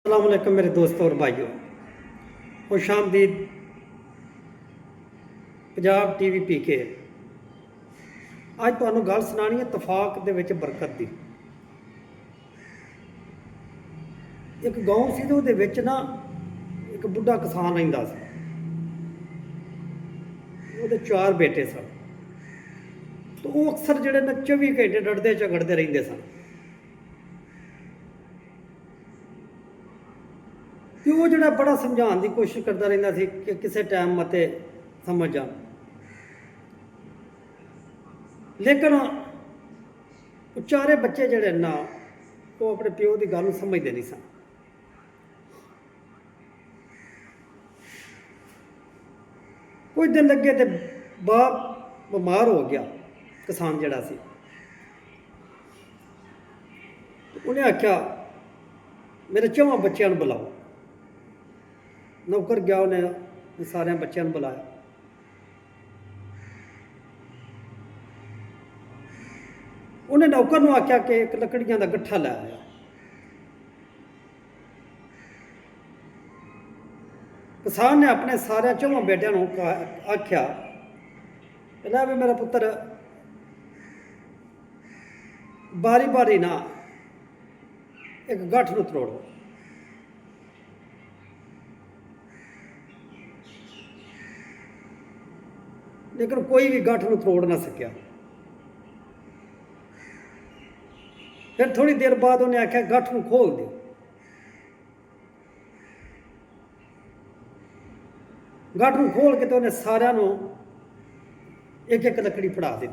अस्सलामुअलैकुम मेरे दोस्तों और भाइयों, खुश आमदीद पंजाब टीवी पीके। अज तुहानू गल सुनानी है तफाक दे विच बरकत दी। एक गाँव सी ते उहदे विच ना एक बुढ़ा किसान रहिंदा सी। उहदे 4 बेटे सन। तो वो अक्सर जिहड़े ना 24 घंटे लड़दे झगड़दे रहिंदे सन कि वो जो बड़ा समझाने की कोशिश करता रहिंदा सी कि किसी टाइम मते समझ जा, लेकिन वो चारे बच्चे जिहड़े ना वो अपने प्यो की गल समझते नहीं सन। कुछ दिन लगे तो बाप बीमार हो गया, किसान जिहड़ा सी। उन्हें आख्या मेरे 4 बच्चों बुलाओ। नौकर गया, उन्हें सारे बच्चों बुलाया। उन्हें नौकर को आख्या कि एक लकड़ियां का गट्ठा लै आया। किसान ने अपने सारे 4 बेटिया आख्या लै भी मेरा पुत्र बारी बारी ना एक गठ नूं त्रोड़ो। लेकिन कोई भी गठ नूं त्रोड़ ना सकिया। फिर थोड़ी देर बाद उन्हें आख्या गठ नूं खोल दो। गठ नूं खोल के तो उन्हें सारिਆਂ ਨੂੰ एक एक लकड़ी फड़ा दी।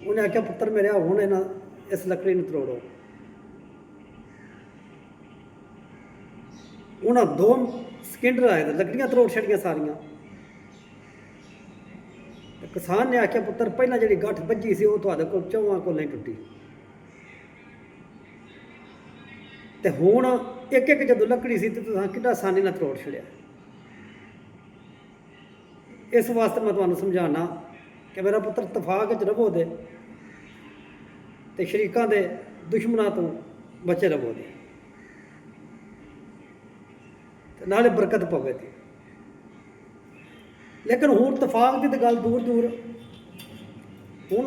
उन्हें आख्या पुत्र मेरे हुण इन्हां इस लकड़ी नूं त्रोड़ो। उन्हें 2 सकिंट आए तो लकड़ियां त्रोड़ छड़ियां सारियां। किसान ने आख्या पुत्र पहला जी गठ बजी सी वो तुहाडे कोल 4 कोल नहीं टुटी, तो हुण एक एक जदों लकड़ी सी तो तुसां किड्डा आसानी नाल त्रोड़ छड़िया। इस वास्ते मैं तुहानूं समझाना कि मेरा पुत्र तफाक च रवो दे ते शरीकां दे दुश्मनां तो बचे रवो दे, नाले बरकत पवे दी। लेकिन हुण तफाक की तो गल दूर दूर, हुण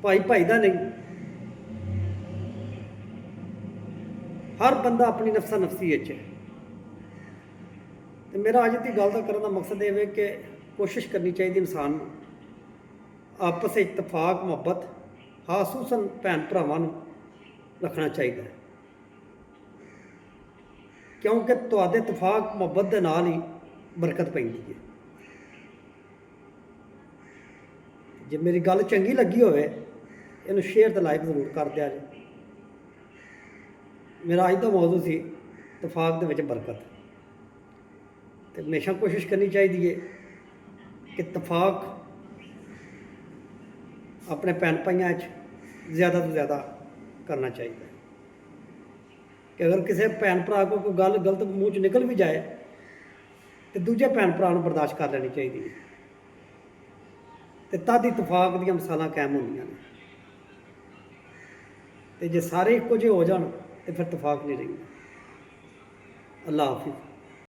भाई भाई का नहीं, हर बंदा अपनी नफसा नफसी है। तो मेरा अज की गल का करने का मकसद ये है कि कोशिश करनी चाहिए इंसान आपस में इतफाक मुहब्बत खासूसन भैन भरावां रखना चाहिए, क्योंकि तुहाडे इतफाक मुहब्बत के नाल ही बरकत पैंदी है। जे मेरी गल चंगी लगी होवे इन्हूं शेयर तो लाइक जरूर कर दिया जे। मेरा अज का मौजू सी इतफाक दे विच बरकत। तो हमेशा कोशिश करनी चाहिए कि इतफाक अपने भैन भाइयों ज़्यादा तो ज़्यादा करना चाहिए कि अगर किसी भैन भरा को कोई गल गलत मूँह च निकल भी जाए तो दूजे भैन भरा बर्दाश्त कर लेनी चाहिए। तो तद इतफाक दी मिसालां कायम होंदियां ने। तो जे सारे इक्को जिहे हो जान तो फिर इतफाक नहीं रही। अल्लाह हाफिज़।